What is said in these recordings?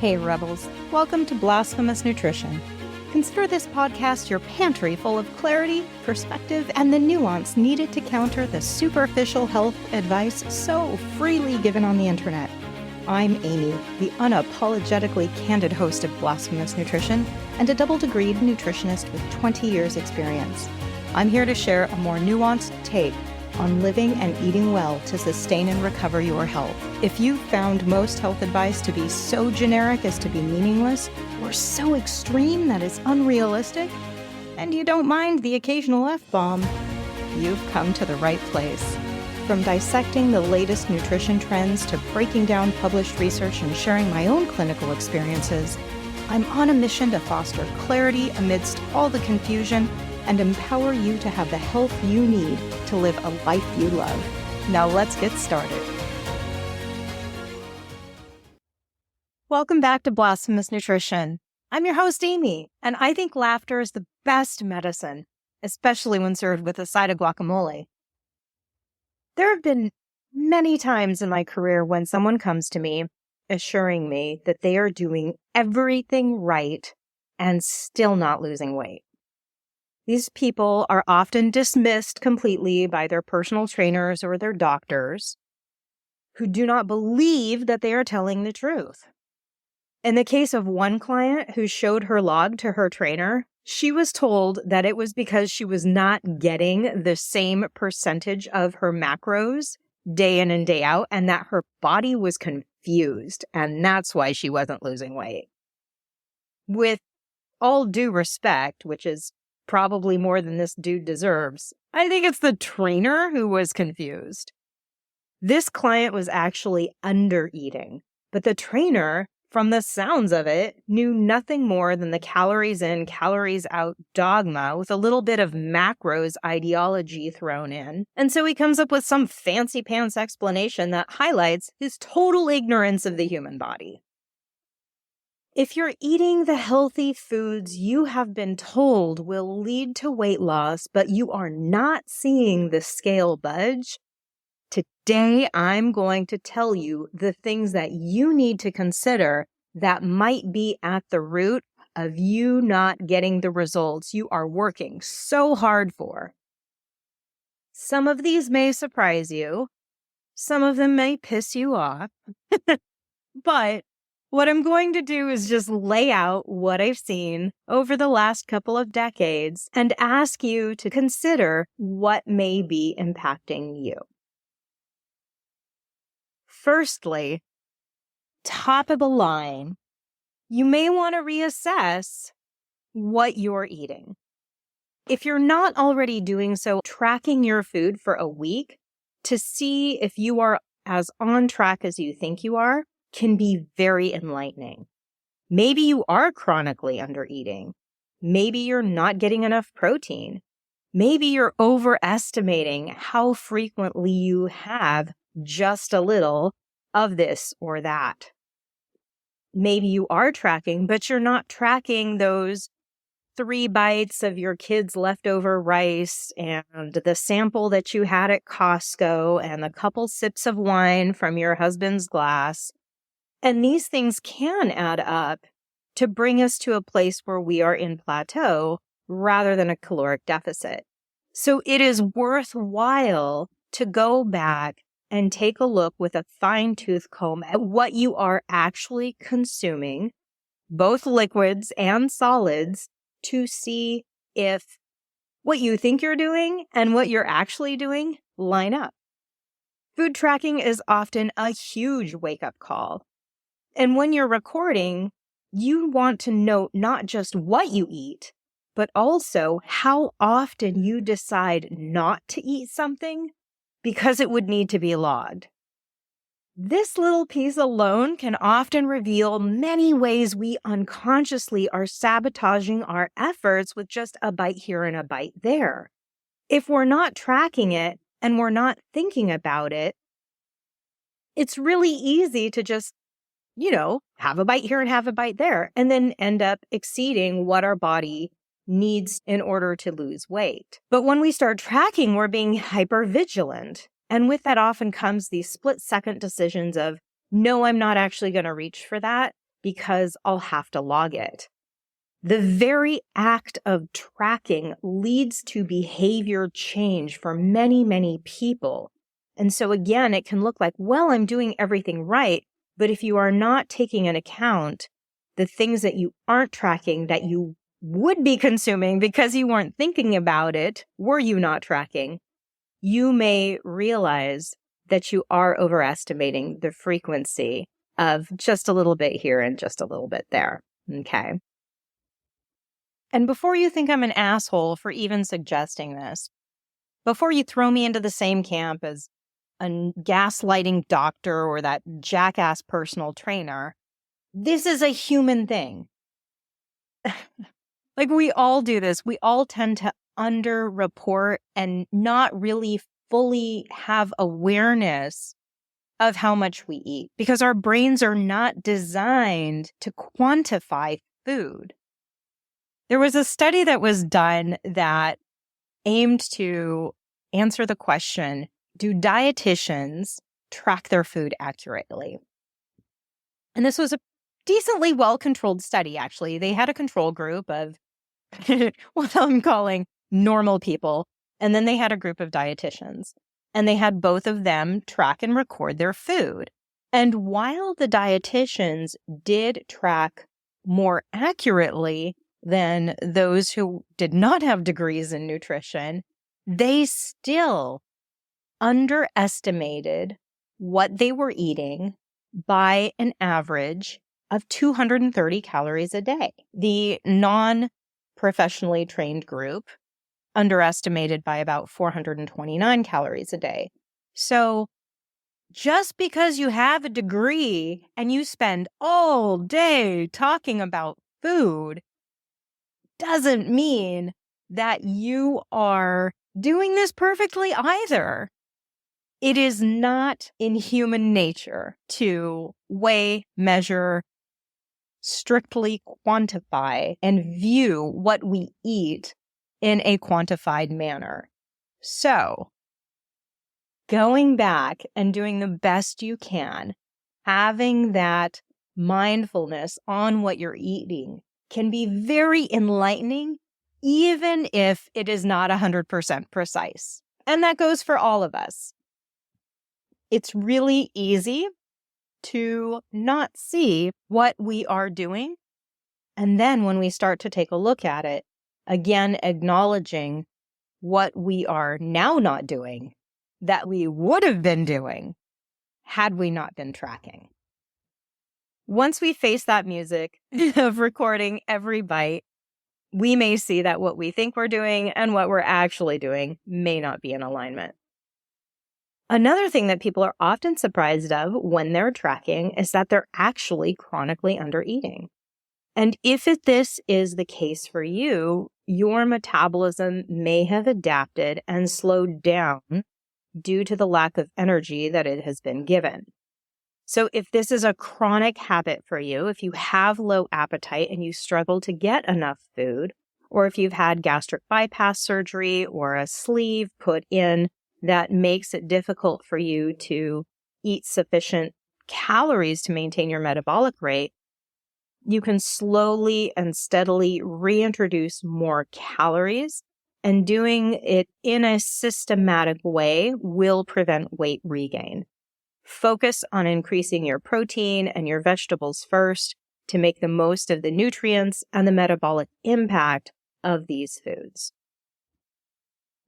Hey Rebels, welcome to Blasphemous Nutrition. Consider this podcast your pantry full of clarity, perspective, and the nuance needed to counter the superficial health advice so freely given on the internet. I'm Aimee, the unapologetically candid host of Blasphemous Nutrition and a double-degreed nutritionist with 20 years experience. I'm here to share a more nuanced take on living and eating well to sustain and recover your health. If you found most health advice to be so generic as to be meaningless, or so extreme that it's unrealistic, and you don't mind the occasional F-bomb, you've come to the right place. From dissecting the latest nutrition trends to breaking down published research and sharing my own clinical experiences, I'm on a mission to foster clarity amidst all the confusion and empower you to have the health you need to live a life you love. Now let's get started. Welcome back to Blasphemous Nutrition. I'm your host, Aimee, and I think laughter is the best medicine, especially when served with a side of guacamole. There have been many times in my career when someone comes to me assuring me that they are doing everything right and still not losing weight. These people are often dismissed completely by their personal trainers or their doctors, who do not believe that they are telling the truth. In the case of one client who showed her log to her trainer, she was told that it was because she was not getting the same percentage of her macros day in and day out, and that her body was confused, and that's why she wasn't losing weight. With all due respect, which is probably more than this dude deserves, I think it's the trainer who was confused. This client was actually under-eating, but the trainer, from the sounds of it, knew nothing more than the calories in, calories out dogma with a little bit of macros ideology thrown in. And so he comes up with some fancy pants explanation that highlights his total ignorance of the human body. If you're eating the healthy foods you have been told will lead to weight loss, but you are not seeing the scale budge, today I'm going to tell you the things that you need to consider that might be at the root of you not getting the results you are working so hard for. Some of these may surprise you. Some of them may piss you off. But what I'm going to do is just lay out what I've seen over the last couple of decades and ask you to consider what may be impacting you. Firstly, top of the line, you may want to reassess what you're eating. If you're not already doing so, tracking your food for a week to see if you are as on track as you think you are can be very enlightening. Maybe you are chronically undereating. Maybe you're not getting enough protein. Maybe you're overestimating how frequently you have just a little of this or that. Maybe you are tracking, but you're not tracking those 3 bites of your kid's leftover rice and the sample that you had at Costco and a couple sips of wine from your husband's glass. And these things can add up to bring us to a place where we are in plateau rather than a caloric deficit. So it is worthwhile to go back and take a look with a fine-tooth comb at what you are actually consuming, both liquids and solids, to see if what you think you're doing and what you're actually doing line up. Food tracking is often a huge wake-up call. And when you're recording, you want to note not just what you eat, but also how often you decide not to eat something because it would need to be logged. This little piece alone can often reveal many ways we unconsciously are sabotaging our efforts with just a bite here and a bite there. If we're not tracking it and we're not thinking about it, it's really easy to just have a bite here and have a bite there, and then end up exceeding what our body needs in order to lose weight. But when we start tracking, we're being hypervigilant. And with that often comes these split-second decisions of, no, I'm not actually going to reach for that. because I'll have to log it. The very act of tracking leads to behavior change for many, many people. And so again, it can look like, well, I'm doing everything right. But if you are not taking into account the things that you aren't tracking that you would be consuming because you weren't thinking about it, were you not tracking, you may realize that you are overestimating the frequency of just a little bit here and just a little bit there. Okay. And before you think I'm an asshole for even suggesting this, before you throw me into the same camp as a gaslighting doctor or that jackass personal trainer, this is a human thing. Like, we all do this. We all tend to underreport and not really fully have awareness of how much we eat because our brains are not designed to quantify food. There was a study that was done that aimed to answer the question, do dietitians track their food accurately? And this was a decently well-controlled study, actually. They had a control group of what I'm calling normal people, and then they had a group of dietitians. And they had both of them track and record their food. And while the dietitians did track more accurately than those who did not have degrees in nutrition, they still underestimated what they were eating by an average of 230 calories a day. The non-professionally trained group underestimated by about 429 calories a day. So just because you have a degree and you spend all day talking about food doesn't mean that you are doing this perfectly either. It is not in human nature to weigh, measure, strictly quantify, and view what we eat in a quantified manner. So, going back and doing the best you can, having that mindfulness on what you're eating can be very enlightening, even if it is not 100% precise. And that goes for all of us. It's really easy to not see what we are doing. And then when we start to take a look at it, again, acknowledging what we are now not doing that we would have been doing had we not been tracking. Once we face that music of recording every bite, we may see that what we think we're doing and what we're actually doing may not be in alignment. Another thing that people are often surprised of when they're tracking is that they're actually chronically undereating. And if this is the case for you, your metabolism may have adapted and slowed down due to the lack of energy that it has been given. So if this is a chronic habit for you, if you have low appetite and you struggle to get enough food, or if you've had gastric bypass surgery or a sleeve put in that makes it difficult for you to eat sufficient calories to maintain your metabolic rate, you can slowly and steadily reintroduce more calories, and doing it in a systematic way will prevent weight regain. Focus on increasing your protein and your vegetables first to make the most of the nutrients and the metabolic impact of these foods.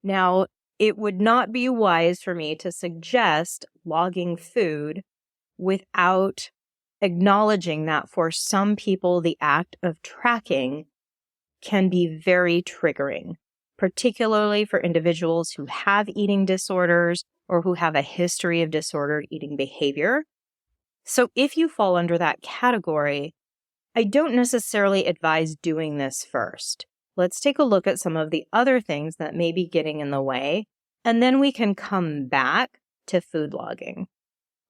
Now, it would not be wise for me to suggest logging food without acknowledging that for some people, the act of tracking can be very triggering, particularly for individuals who have eating disorders or who have a history of disordered eating behavior. So if you fall under that category, I don't necessarily advise doing this first. Let's take a look at some of the other things that may be getting in the way, and then we can come back to food logging.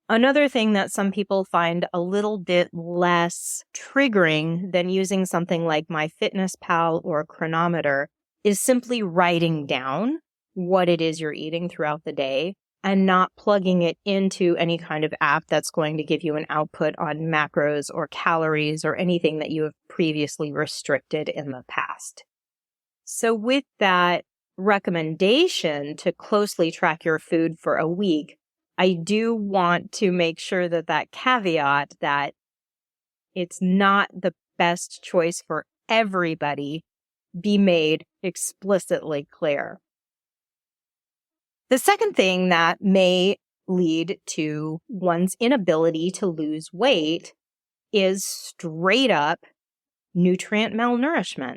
Another thing that some people find a little bit less triggering than using something like MyFitnessPal or a chronometer is simply writing down what it is you're eating throughout the day and not plugging it into any kind of app that's going to give you an output on macros or calories or anything that you have previously restricted in the past. So with that recommendation to closely track your food for a week, I do want to make sure that that caveat that it's not the best choice for everybody be made explicitly clear. The second thing that may lead to one's inability to lose weight is straight up nutrient malnourishment.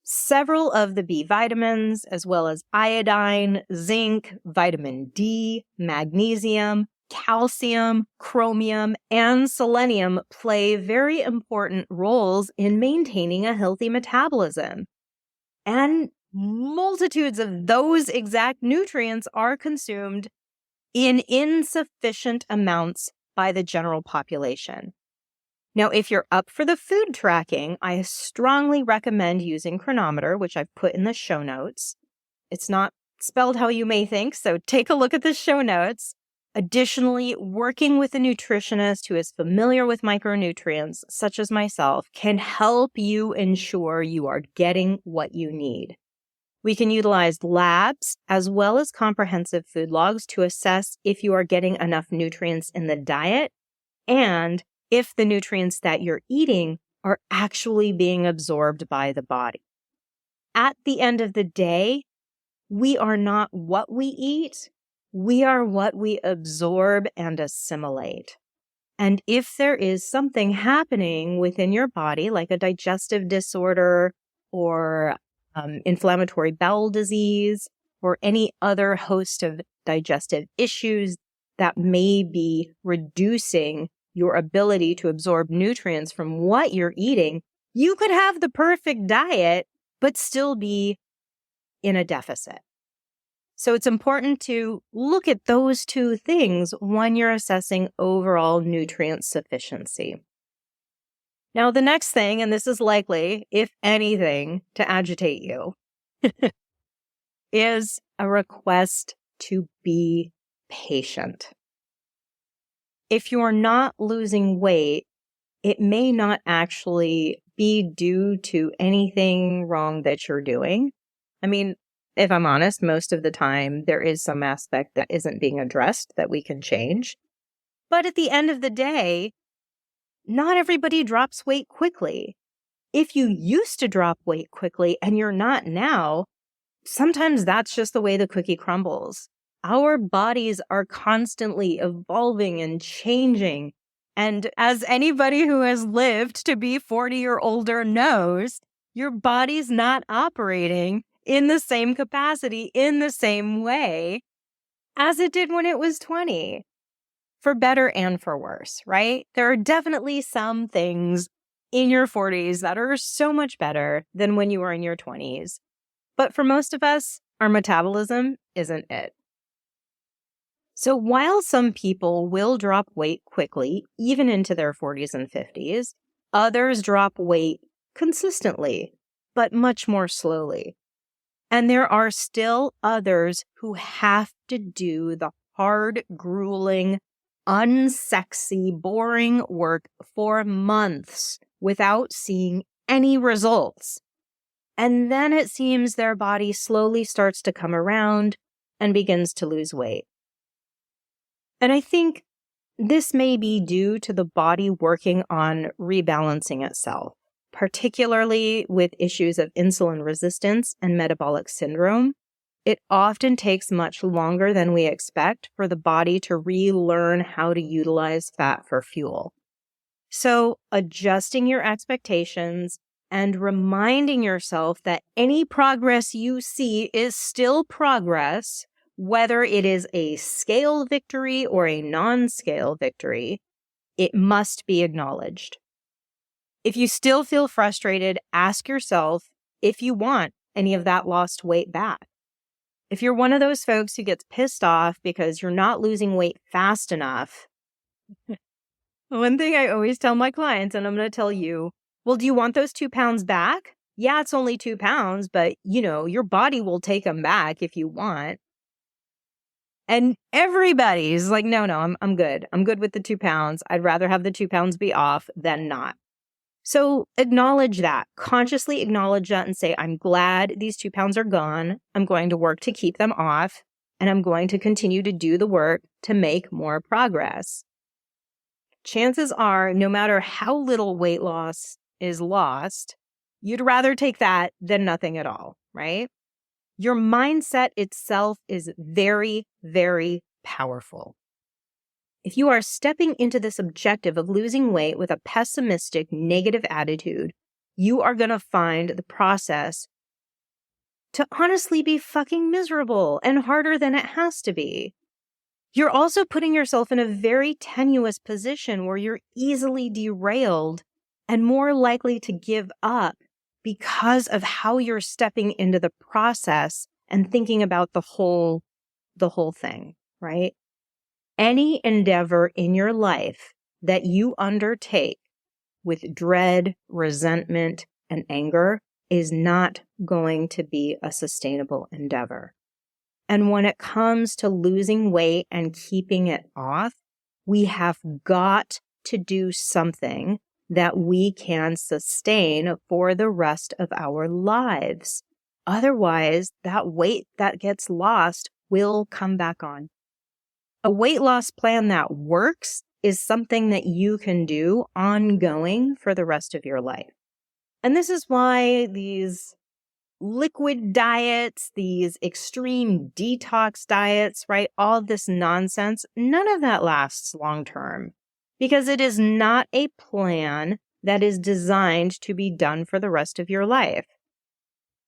Several of the B vitamins, as well as iodine, zinc, vitamin D, magnesium, calcium, chromium, and selenium play very important roles in maintaining a healthy metabolism. And multitudes of those exact nutrients are consumed in insufficient amounts by the general population. Now, if you're up for the food tracking, I strongly recommend using Chronometer, which I've put in the show notes. It's not spelled how you may think, so take a look at the show notes. Additionally, working with a nutritionist who is familiar with micronutrients, such as myself, can help you ensure you are getting what you need. We can utilize labs as well as comprehensive food logs to assess if you are getting enough nutrients in the diet and if the nutrients that you're eating are actually being absorbed by the body. At the end of the day, we are not what we eat, we are what we absorb and assimilate. And if there is something happening within your body, like a digestive disorder or inflammatory bowel disease or any other host of digestive issues that may be reducing your ability to absorb nutrients from what you're eating, you could have the perfect diet, but still be in a deficit. So it's important to look at those two things when you're assessing overall nutrient sufficiency. Now, the next thing, and this is likely, if anything, to agitate you, is a request to be patient. If you're not losing weight, it may not actually be due to anything wrong that you're doing. I mean, if I'm honest, most of the time there is some aspect that isn't being addressed that we can change. But at the end of the day, not everybody drops weight quickly. If you used to drop weight quickly and you're not now, sometimes that's just the way the cookie crumbles. Our bodies are constantly evolving and changing. And as anybody who has lived to be 40 or older knows, your body's not operating in the same capacity, in the same way as it did when it was 20. For better and for worse, right? There are definitely some things in your 40s that are so much better than when you were in your 20s. But for most of us, our metabolism isn't it. So while some people will drop weight quickly, even into their 40s and 50s, others drop weight consistently, but much more slowly. And there are still others who have to do the hard, grueling, unsexy, boring work for months without seeing any results. And then it seems their body slowly starts to come around and begins to lose weight. And I think this may be due to the body working on rebalancing itself, particularly with issues of insulin resistance and metabolic syndrome. It often takes much longer than we expect for the body to relearn how to utilize fat for fuel. So adjusting your expectations and reminding yourself that any progress you see is still progress, whether it is a scale victory or a non-scale victory, it must be acknowledged. If you still feel frustrated, ask yourself if you want any of that lost weight back. If you're one of those folks who gets pissed off because you're not losing weight fast enough, one thing I always tell my clients, and I'm going to tell you, well, do you want those 2 pounds back? Yeah, it's only 2 pounds, but your body will take them back if you want. And everybody's like, no, I'm good. I'm good with the 2 pounds. I'd rather have the 2 pounds be off than not. So acknowledge that, consciously acknowledge that and say, I'm glad these 2 pounds are gone. I'm going to work to keep them off, and I'm going to continue to do the work to make more progress. Chances are, no matter how little weight loss is lost, you'd rather take that than nothing at all, right? Your mindset itself is very, very powerful. If you are stepping into this objective of losing weight with a pessimistic, negative attitude, you are going to find the process to honestly be fucking miserable and harder than it has to be. You're also putting yourself in a very tenuous position where you're easily derailed and more likely to give up because of how you're stepping into the process and thinking about the whole thing, right? Any endeavor in your life that you undertake with dread, resentment, and anger is not going to be a sustainable endeavor. And when it comes to losing weight and keeping it off, we have got to do something that we can sustain for the rest of our lives. Otherwise, that weight that gets lost will come back on. A weight loss plan that works is something that you can do ongoing for the rest of your life. And this is why these liquid diets, these extreme detox diets, right? All this nonsense, none of that lasts long term because it is not a plan that is designed to be done for the rest of your life.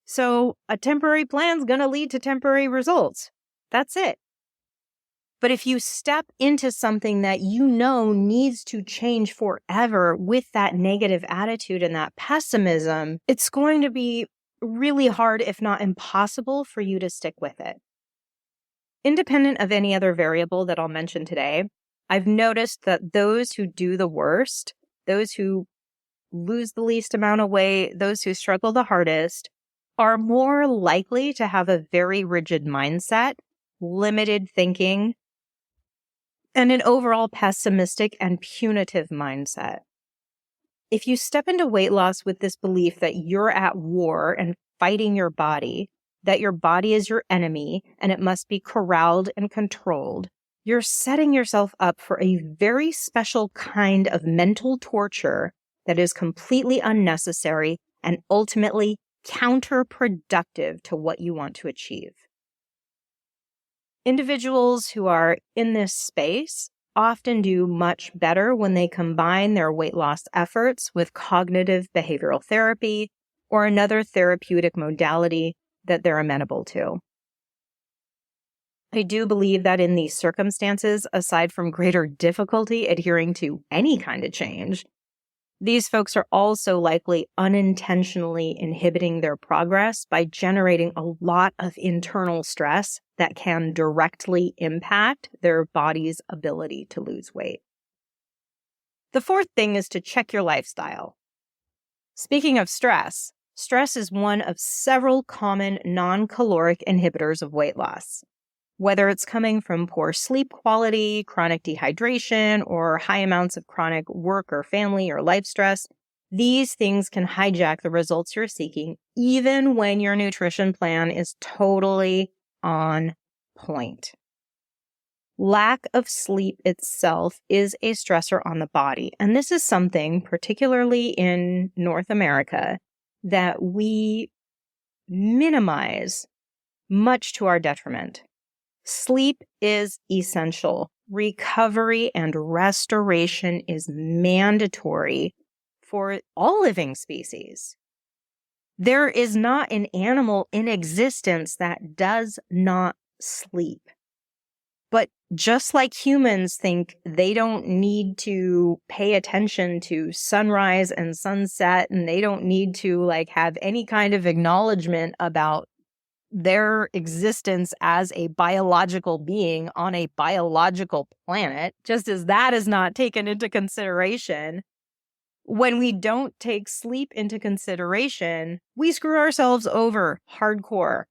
So a temporary plan is going to lead to temporary results. That's it. But if you step into something that you know needs to change forever with that negative attitude and that pessimism, it's going to be really hard, if not impossible, for you to stick with it. Independent of any other variable that I'll mention today, I've noticed that those who do the worst, those who lose the least amount of weight, those who struggle the hardest, are more likely to have a very rigid mindset, limited thinking, and an overall pessimistic and punitive mindset. If you step into weight loss with this belief that you're at war and fighting your body, that your body is your enemy and it must be corralled and controlled, you're setting yourself up for a very special kind of mental torture that is completely unnecessary and ultimately counterproductive to what you want to achieve. Individuals who are in this space often do much better when they combine their weight loss efforts with cognitive behavioral therapy or another therapeutic modality that they're amenable to. I do believe that in these circumstances, aside from greater difficulty adhering to any kind of change, these folks are also likely unintentionally inhibiting their progress by generating a lot of internal stress that can directly impact their body's ability to lose weight. The fourth thing is to check your lifestyle. Speaking of stress, stress is one of several common non-caloric inhibitors of weight loss. Whether it's coming from poor sleep quality, chronic dehydration, or high amounts of chronic work or family or life stress, these things can hijack the results you're seeking, even when your nutrition plan is totally on point. Lack of sleep itself is a stressor on the body, and this is something, particularly in North America, that we minimize much to our detriment. Sleep is essential. Recovery and restoration is mandatory for all living species. There is not an animal in existence that does not sleep. But just like humans think they don't need to pay attention to sunrise and sunset, and they don't need to have any kind of acknowledgement about their existence as a biological being on a biological planet, just as that is not taken into consideration, when we don't take sleep into consideration, we screw ourselves over hardcore.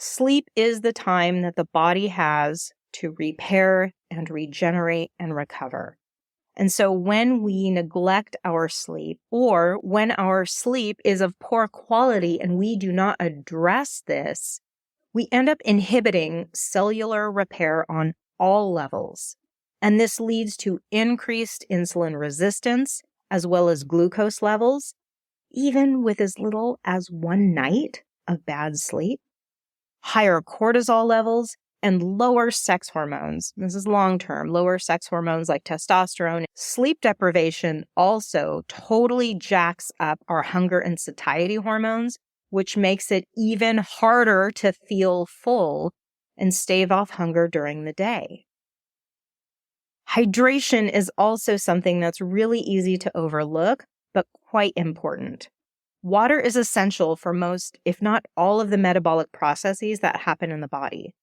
Sleep is the time that the body has to repair and regenerate and recover. And so when we neglect our sleep, or when our sleep is of poor quality and we do not address this, we end up inhibiting cellular repair on all levels. And this leads to increased insulin resistance as well as glucose levels, even with as little as one night of bad sleep, higher cortisol levels, and lower sex hormones. This is long-term, lower sex hormones like testosterone. Sleep deprivation also totally jacks up our hunger and satiety hormones, which makes it even harder to feel full and stave off hunger during the day. Hydration is also something that's really easy to overlook, but quite important. Water is essential for most, if not all, of the metabolic processes that happen in the body.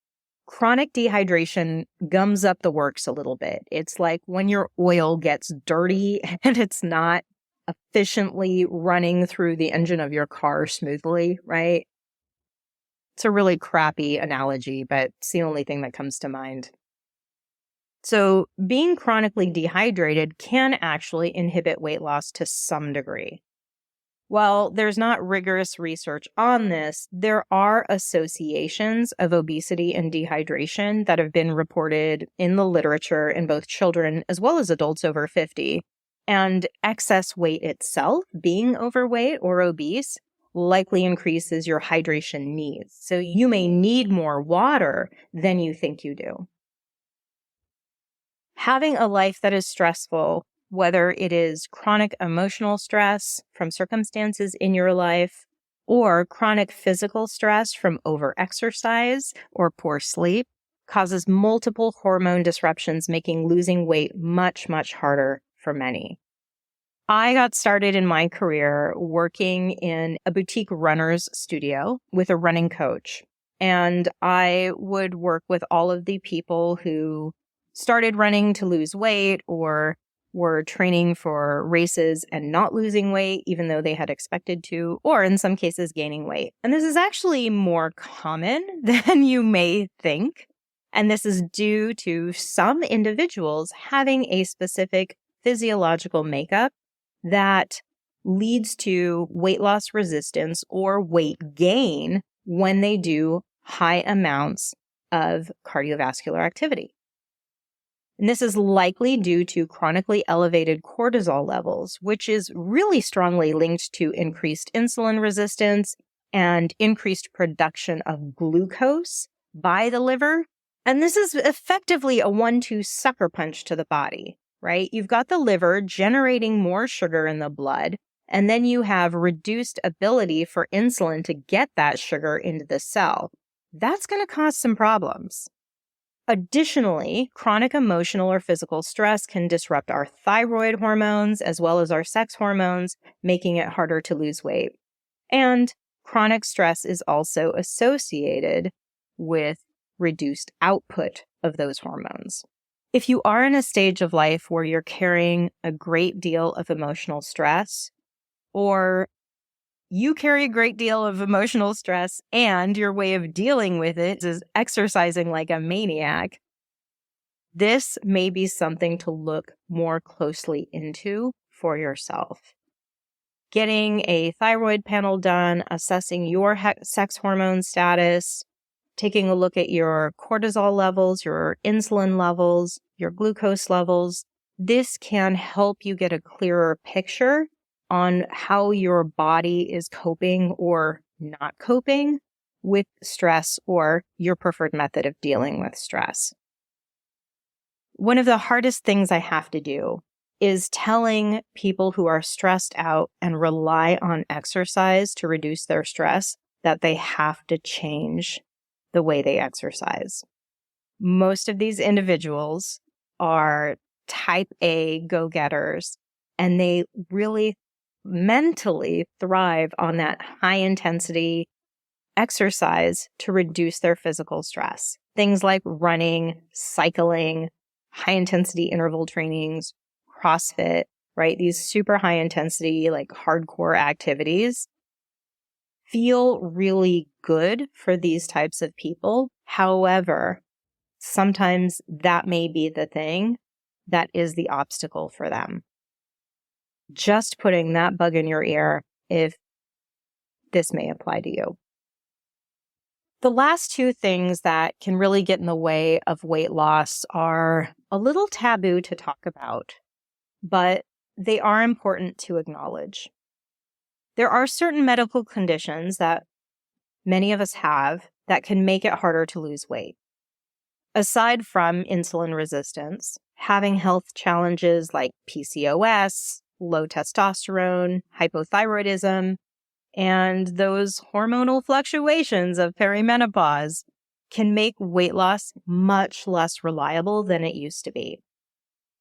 Chronic dehydration gums up the works a little bit. It's like when your oil gets dirty and it's not efficiently running through the engine of your car smoothly, right? It's a really crappy analogy, but it's the only thing that comes to mind. So being chronically dehydrated can actually inhibit weight loss to some degree. While there's not rigorous research on this, there are associations of obesity and dehydration that have been reported in the literature in both children as well as adults over 50. And excess weight itself, being overweight or obese, likely increases your hydration needs. So you may need more water than you think you do. Having a life that is stressful, whether it is chronic emotional stress from circumstances in your life or chronic physical stress from overexercise or poor sleep, causes multiple hormone disruptions, making losing weight much, much harder for many. I got started in my career working in a boutique runner's studio with a running coach. And I would work with all of the people who started running to lose weight or were training for races and not losing weight, even though they had expected to, or in some cases gaining weight. And this is actually more common than you may think. And this is due to some individuals having a specific physiological makeup that leads to weight loss resistance or weight gain when they do high amounts of cardiovascular activity. And this is likely due to chronically elevated cortisol levels, which is really strongly linked to increased insulin resistance and increased production of glucose by the liver. And this is effectively a 1-2 sucker punch to the body, right? You've got the liver generating more sugar in the blood, and then you have reduced ability for insulin to get that sugar into the cell. That's going to cause some problems. Additionally, chronic emotional or physical stress can disrupt our thyroid hormones as well as our sex hormones, making it harder to lose weight. And chronic stress is also associated with reduced output of those hormones. If you are in a stage of life where you're carrying a great deal of emotional stress, or you carry a great deal of emotional stress and your way of dealing with it is exercising like a maniac, this may be something to look more closely into for yourself. Getting a thyroid panel done, assessing your sex hormone status, taking a look at your cortisol levels, your insulin levels, your glucose levels, this can help you get a clearer picture on how your body is coping or not coping with stress or your preferred method of dealing with stress. One of the hardest things I have to do is telling people who are stressed out and rely on exercise to reduce their stress that they have to change the way they exercise. Most of these individuals are type A go-getters, and they really mentally thrive on that high intensity exercise to reduce their physical stress. Things like running, cycling, high intensity interval trainings, CrossFit, right? These super high intensity, like hardcore activities feel really good for these types of people. However, sometimes that may be the thing that is the obstacle for them. Just putting that bug in your ear if this may apply to you. The last two things that can really get in the way of weight loss are a little taboo to talk about, but they are important to acknowledge. There are certain medical conditions that many of us have that can make it harder to lose weight. Aside from insulin resistance, having health challenges like PCOS, low testosterone, hypothyroidism, and those hormonal fluctuations of perimenopause can make weight loss much less reliable than it used to be.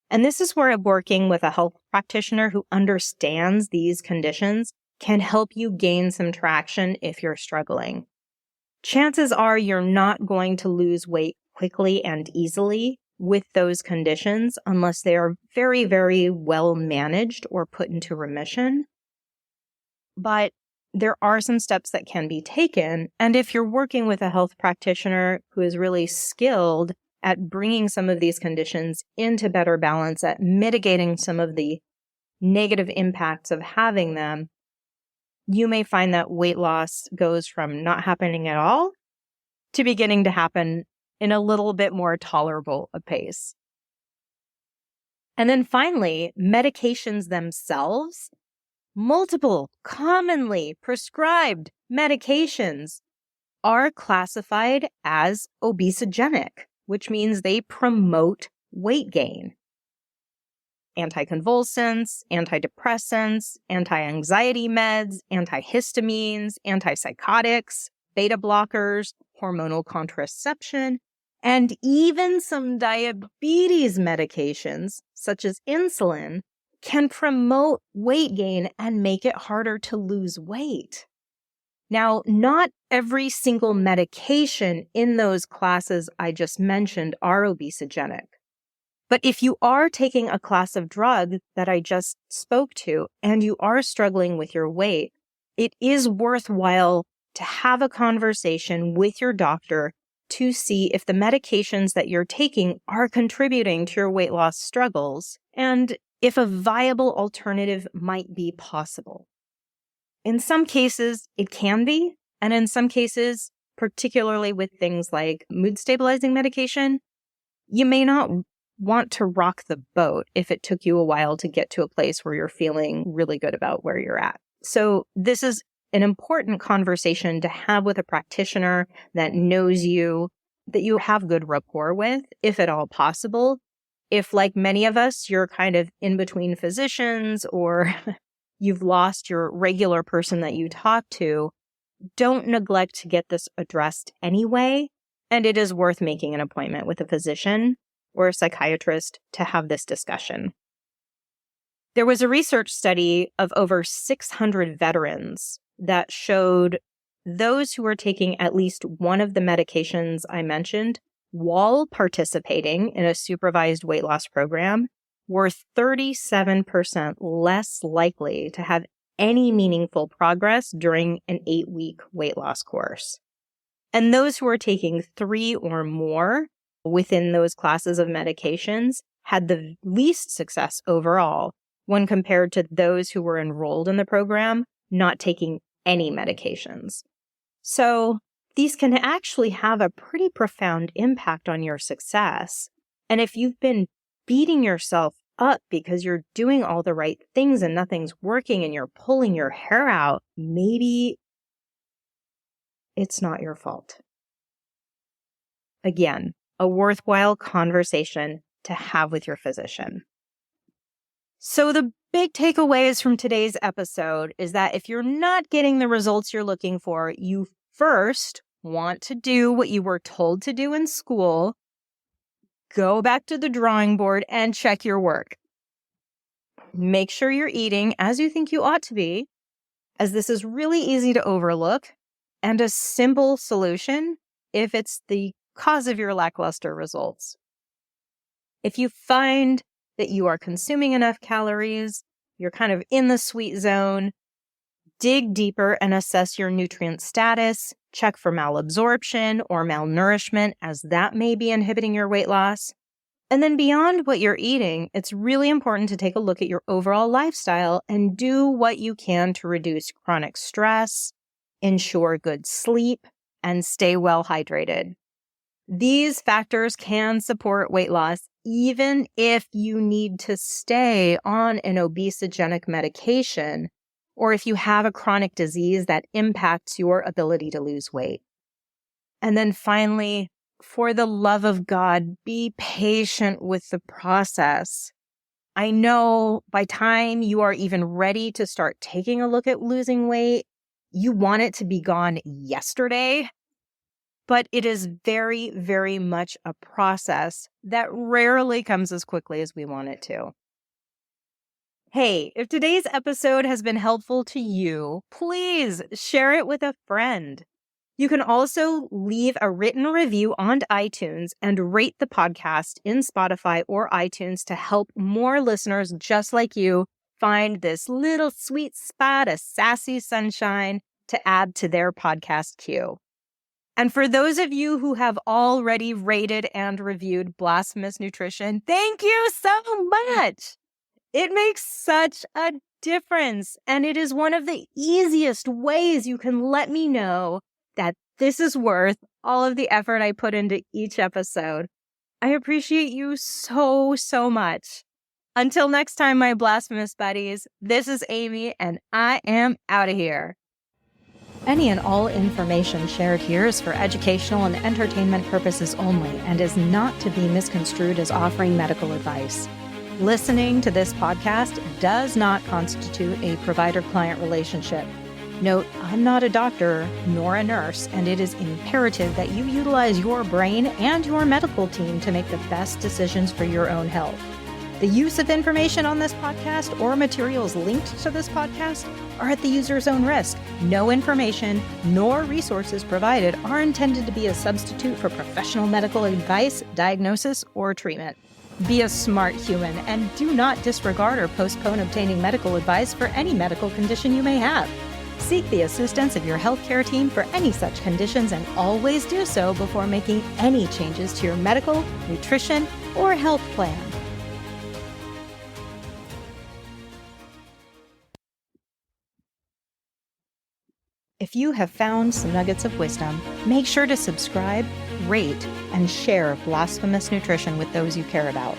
And this is where working with a health practitioner who understands these conditions can help you gain some traction if you're struggling. Chances are you're not going to lose weight quickly and easily with those conditions unless they are very, very well managed or put into remission. But there are some steps that can be taken. And if you're working with a health practitioner who is really skilled at bringing some of these conditions into better balance, at mitigating some of the negative impacts of having them, you may find that weight loss goes from not happening at all to beginning to happen in a little bit more tolerable a pace. And then finally, medications themselves, multiple commonly prescribed medications, are classified as obesogenic, which means they promote weight gain. Anticonvulsants, antidepressants, anti-anxiety meds, antihistamines, antipsychotics, beta blockers, hormonal contraception, and even some diabetes medications, such as insulin, can promote weight gain and make it harder to lose weight. Now, not every single medication in those classes I just mentioned are obesogenic. But if you are taking a class of drug that I just spoke to and you are struggling with your weight, it is worthwhile to have a conversation with your doctor to see if the medications that you're taking are contributing to your weight loss struggles and if a viable alternative might be possible. In some cases, it can be, and in some cases, particularly with things like mood stabilizing medication, you may not want to rock the boat if it took you a while to get to a place where you're feeling really good about where you're at. So this is an important conversation to have with a practitioner that knows you, that you have good rapport with, if at all possible. If, like many of us, you're kind of in between physicians or you've lost your regular person that you talk to, don't neglect to get this addressed anyway. And it is worth making an appointment with a physician or a psychiatrist to have this discussion. There was a research study of over 600 veterans that showed those who were taking at least one of the medications I mentioned while participating in a supervised weight loss program were 37% less likely to have any meaningful progress during an 8-week weight loss course. And those who were taking 3 or more within those classes of medications had the least success overall when compared to those who were enrolled in the program not taking any medications. So these can actually have a pretty profound impact on your success. And if you've been beating yourself up because you're doing all the right things and nothing's working and you're pulling your hair out, maybe it's not your fault. Again, a worthwhile conversation to have with your physician. So the big takeaways from today's episode is that if you're not getting the results you're looking for, you first want to do what you were told to do in school. Go back to the drawing board and check your work. Make sure you're eating as you think you ought to be, as this is really easy to overlook and a simple solution if it's the cause of your lackluster results. If you find that you are consuming enough calories, you're kind of in the sweet zone, dig deeper and assess your nutrient status, check for malabsorption or malnourishment, as that may be inhibiting your weight loss. And then beyond what you're eating, it's really important to take a look at your overall lifestyle and do what you can to reduce chronic stress, ensure good sleep, and stay well hydrated. These factors can support weight loss even if you need to stay on an obesogenic medication or if you have a chronic disease that impacts your ability to lose weight. And then finally, for the love of God, be patient with the process. I know by time you are even ready to start taking a look at losing weight, you want it to be gone yesterday, but it is very, very much a process that rarely comes as quickly as we want it to. Hey, if today's episode has been helpful to you, please share it with a friend. You can also leave a written review on iTunes and rate the podcast in Spotify or iTunes to help more listeners just like you find this little sweet spot of sassy sunshine to add to their podcast queue. And for those of you who have already rated and reviewed Blasphemous Nutrition, thank you so much. It makes such a difference, and it is one of the easiest ways you can let me know that this is worth all of the effort I put into each episode. I appreciate you so, so much. Until next time, my Blasphemous buddies, this is Aimee, and I am out of here. Any and all information shared here is for educational and entertainment purposes only and is not to be misconstrued as offering medical advice. Listening to this podcast does not constitute a provider-client relationship. Note, I'm not a doctor nor a nurse, and it is imperative that you utilize your brain and your medical team to make the best decisions for your own health. The use of information on this podcast or materials linked to this podcast are at the user's own risk. No information nor resources provided are intended to be a substitute for professional medical advice, diagnosis, or treatment. Be a smart human and do not disregard or postpone obtaining medical advice for any medical condition you may have. Seek the assistance of your healthcare team for any such conditions and always do so before making any changes to your medical, nutrition, or health plan. If you have found some nuggets of wisdom, make sure to subscribe, rate, and share Blasphemous Nutrition with those you care about.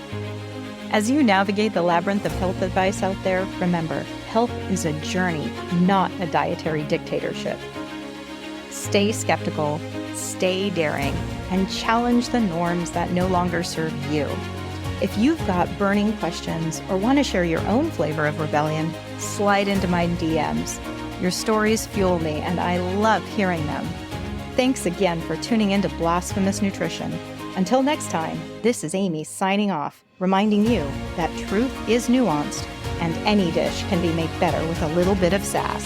As you navigate the labyrinth of health advice out there, remember, health is a journey, not a dietary dictatorship. Stay skeptical, stay daring, and challenge the norms that no longer serve you. If you've got burning questions or want to share your own flavor of rebellion, slide into my DMs. Your stories fuel me, and I love hearing them. Thanks again for tuning into Blasphemous Nutrition. Until next time, this is Aimee signing off, reminding you that truth is nuanced and any dish can be made better with a little bit of sass.